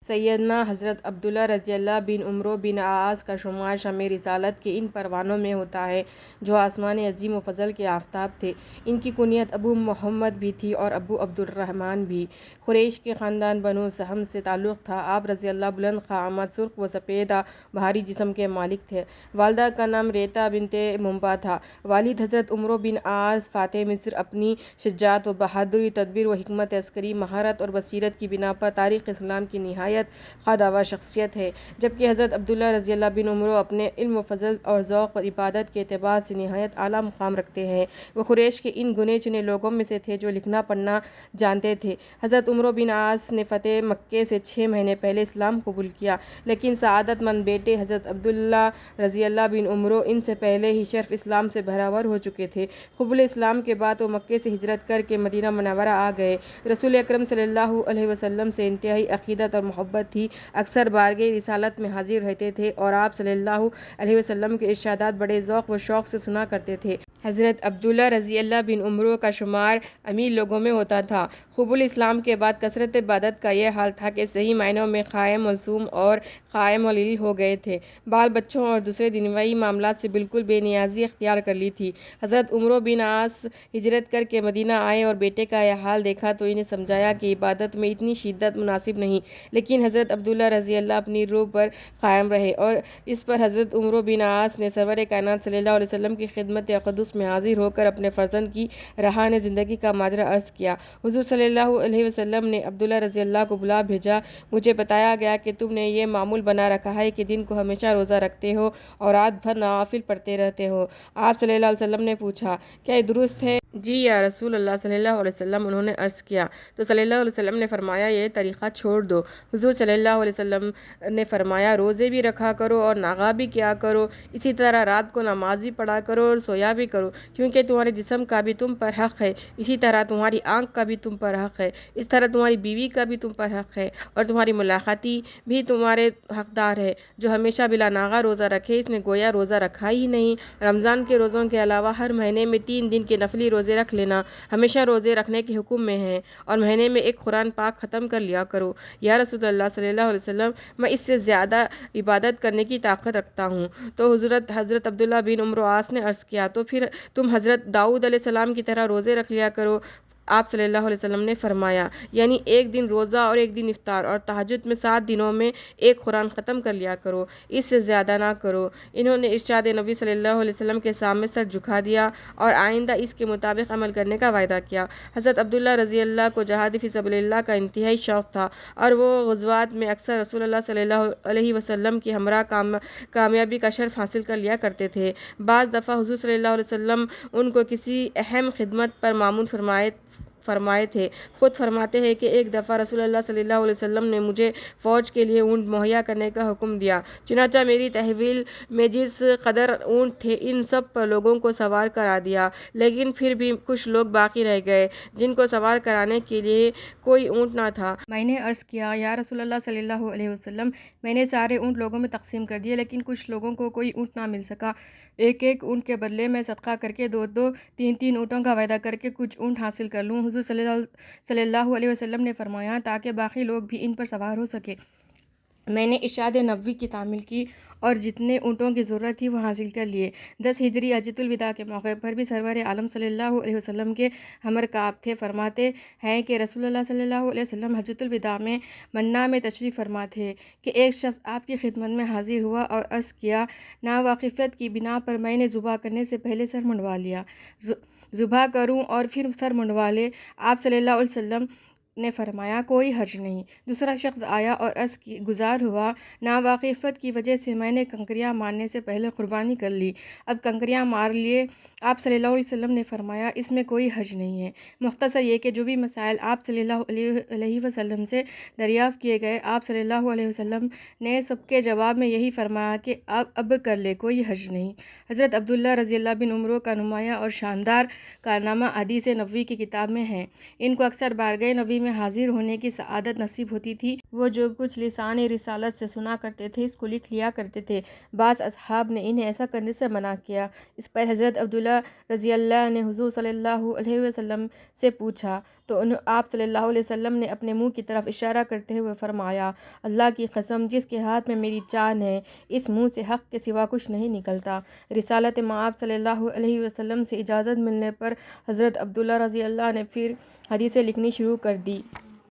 سیدنا حضرت عبداللہ رضی اللہ بن عمرو بن عاص کا شمار شمع رسالت کے ان پروانوں میں ہوتا ہے جو آسمان عظیم و فضل کے آفتاب تھے۔ ان کی کنیت ابو محمد بھی تھی اور ابو عبد الرحمن بھی۔ قریش کے خاندان بنو سہم سے تعلق تھا۔ آپ رضی اللہ بلند قامت، سرخ و سپیدہ بھاری جسم کے مالک تھے۔ والدہ کا نام ریتا بنت منبع تھا۔ والد حضرت عمرو بن عاص فاتح مصر اپنی شجاعت و بہادری، تدبیر و حکمت عسکری، مہارت اور بصیرت کی بنا پر تاریخ اسلام کی نہایت خواندہ شخصیت ہے، جبکہ حضرت عبداللہ رضی اللہ بن عمرو اپنے علم و فضل اور ذوق اور عبادت کے اعتبار سے نہایت اعلیٰ مقام رکھتے ہیں۔ وہ قریش کے ان گنے چنے لوگوں میں سے تھے جو لکھنا پڑھنا جانتے تھے۔ حضرت عمرو بن عاص نے فتح مکہ سے 6 مہینے پہلے اسلام قبول کیا، لیکن سعادت مند بیٹے حضرت عبداللہ رضی اللہ بن عمرو ان سے پہلے ہی شرف اسلام سے بھرابر ہو چکے تھے۔ قبول اسلام کے بعد وہ مکے سے ہجرت کر کے مدینہ منورہ آ گئے۔ رسول اکرم صلی اللہ علیہ وسلم سے انتہائی عقیدت اور محبت تھی، اکثر بارگاہ رسالت میں حاضر رہتے تھے اور آپ صلی اللہ علیہ وسلم کے ارشادات بڑے ذوق و شوق سے سنا کرتے تھے۔ حضرت عبداللہ رضی اللہ بن عمرو کا شمار امیر لوگوں میں ہوتا تھا۔ قبول اسلام کے بعد کثرت عبادت کا یہ حال تھا کہ صحیح معنوں میں قائم مصوم اور قائم اللیل ہو گئے تھے۔ بال بچوں اور دوسرے دنیاوی معاملات سے بالکل بے نیازی اختیار کر لی تھی۔ حضرت عمرو بن عاص ہجرت کر کے مدینہ آئے اور بیٹے کا یہ حال دیکھا تو انہیں سمجھایا کہ عبادت میں اتنی شدت مناسب نہیں، لیکن حضرت عبداللہ رضی اللہ اپنی روح پر قائم رہے، اور اس پر حضرت عمرو بن عاص نے سرور کائنات صلی اللہ علیہ وسلم کی خدمت اقدس میں حاضر ہو کر اپنے فرزند کی رہائن زندگی کا ماجرا عرض کیا۔ حضور صلی اللہ علیہ وسلم نے عبداللہ رضی اللہ کو بلا بھیجا۔ مجھے بتایا گیا کہ تم نے یہ معمول بنا رکھا ہے کہ دن کو ہمیشہ روزہ رکھتے ہو اور رات بھر نوافل پڑھتے رہتے ہو۔ آپ صلی اللہ علیہ وسلم نے پوچھا، کیا یہ درست ہے؟ جی یا رسول اللہ صلی اللہ علیہ وسلم، انہوں نے عرض کیا تو صلی اللہ علیہ وسلم نے فرمایا یہ طریقہ چھوڑ دو۔ حضور صلی اللہ علیہ وسلم نے فرمایا روزے بھی رکھا کرو اور ناغا بھی کیا کرو، اسی طرح رات کو نماز بھی پڑھا کرو اور سویا بھی کرو، کیونکہ تمہارے جسم کا بھی تم پر حق ہے، اسی طرح تمہاری آنکھ کا بھی تم پر حق ہے، اس طرح تمہاری بیوی کا بھی تم پر حق ہے، اور تمہاری ملاقاتی بھی تمہارے حقدار ہے۔ جو ہمیشہ بلا ناغا روزہ رکھے اس نے گویا روزہ رکھا ہی نہیں۔ رمضان کے روزوں کے علاوہ ہر مہینے میں 3 دن کے نفلی روزے رکھ لینا ہمیشہ روزے رکھنے کے حکم میں ہے، اور مہینے میں ایک قرآن پاک ختم کر لیا کرو۔ یا رسول اللہ صلی اللہ علیہ وسلم، میں اس سے زیادہ عبادت کرنے کی طاقت رکھتا ہوں۔ تو حضرت عبداللہ بن عمرو عاص نے عرض کیا تو پھر تم حضرت داؤد علیہ السلام کی طرح روزے رکھ لیا کرو۔ آپ صلی اللہ علیہ وسلم نے فرمایا یعنی 1 دن روزہ اور 1 دن افطار، اور تہجد میں 7 دنوں میں ایک قرآن ختم کر لیا کرو، اس سے زیادہ نہ کرو۔ انہوں نے ارشاد نبی صلی اللہ علیہ وسلم کے سامنے سر جھکا دیا اور آئندہ اس کے مطابق عمل کرنے کا وعدہ کیا۔ حضرت عبداللہ رضی اللہ کو جہاد فی سبیل اللہ کا انتہائی شوق تھا، اور وہ غزوات میں اکثر رسول اللہ صلی اللہ علیہ وسلم کی ہمراہ کامیابی کا شرف حاصل کر لیا کرتے تھے۔ بعض دفعہ حضور صلی اللہ علیہ وسلم ان کو کسی اہم خدمت پر مامون فرمائے تھے۔ خود فرماتے ہیں کہ ایک دفعہ رسول اللہ صلی اللہ علیہ وسلم نے مجھے فوج کے لیے اونٹ مہیا کرنے کا حکم دیا، چنانچہ میری تحویل میں جس قدر اونٹ تھے ان سب پر لوگوں کو سوار کرا دیا، لیکن پھر بھی کچھ لوگ باقی رہ گئے جن کو سوار کرانے کے لیے کوئی اونٹ نہ تھا۔ میں نے عرض کیا یا رسول اللہ صلی اللہ علیہ وسلم، میں نے سارے اونٹ لوگوں میں تقسیم کر دیے، لیکن کچھ لوگوں کو کوئی اونٹ نہ مل سکا۔ ایک اونٹ کے بدلے میں صدقہ کر کے 2 3 اونٹوں کا وعدہ کر کے کچھ اونٹ حاصل کر لوں۔ حضور صلی اللہ علیہ وسلم نے فرمایا تاکہ باقی لوگ بھی ان پر سوار ہو سکے۔ میں نے ارشاد نبوی کی تعمیل کی اور جتنے اونٹوں کی ضرورت تھی وہ حاصل کر لیے۔ 10 ہجری حجۃ الوداع کے موقع پر بھی سرور عالم صلی اللہ علیہ وسلم کے ہمرکاب تھے۔ فرماتے ہیں کہ رسول اللہ صلی اللہ علیہ وسلم حجۃ الوداع میں منا میں تشریف فرما تھے کہ ایک شخص آپ کی خدمت میں حاضر ہوا اور عرض کیا ناواقفیت کی بنا پر میں نے ذبح کرنے سے پہلے سر منڈوا لیا، ذبح کروں اور پھر سر منڈوا لے؟ آپ صلی اللہ علیہ وسلم نے فرمایا کوئی حرج نہیں۔ دوسرا شخص آیا اور عرض گزار ہوا ناواقفیت کی وجہ سے میں نے کنکریاں مارنے سے پہلے قربانی کر لی، اب کنکریاں مار لیے؟ آپ صلی اللہ علیہ وسلم نے فرمایا اس میں کوئی حرج نہیں ہے۔ مختصر یہ کہ جو بھی مسائل آپ صلی اللہ علیہ وسلم سے دریافت کیے گئے، آپ صلی اللہ علیہ وسلم نے سب کے جواب میں یہی فرمایا کہ اب کر لے، کوئی حرج نہیں۔ حضرت عبداللہ رضی اللہ بن عمرو کا نمایاں اور شاندار کارنامہ حدیث نبوی کی کتاب میں ہے۔ ان کو اکثر بارگاہ نبی میں میں حاضر ہونے کی سعادت نصیب ہوتی تھی، وہ جو کچھ لسان رسالت سے سنا کرتے تھے اس کو لکھ لیا کرتے تھے۔ بعض اصحاب نے انہیں ایسا کرنے سے منع کیا۔ اس پر حضرت عبداللہ رضی اللہ نے حضور صلی اللہ علیہ وسلم سے پوچھا تو آپ صلی اللہ علیہ وسلم نے اپنے منہ کی طرف اشارہ کرتے ہوئے فرمایا، اللہ کی قسم جس کے ہاتھ میں میری جان ہے، اس منہ سے حق کے سوا کچھ نہیں نکلتا۔ رسالت مآب صلی اللہ علیہ وسلم سے اجازت ملنے پر حضرت عبداللہ رضی اللہ نے پھر حدیثیں لکھنی شروع کر دی۔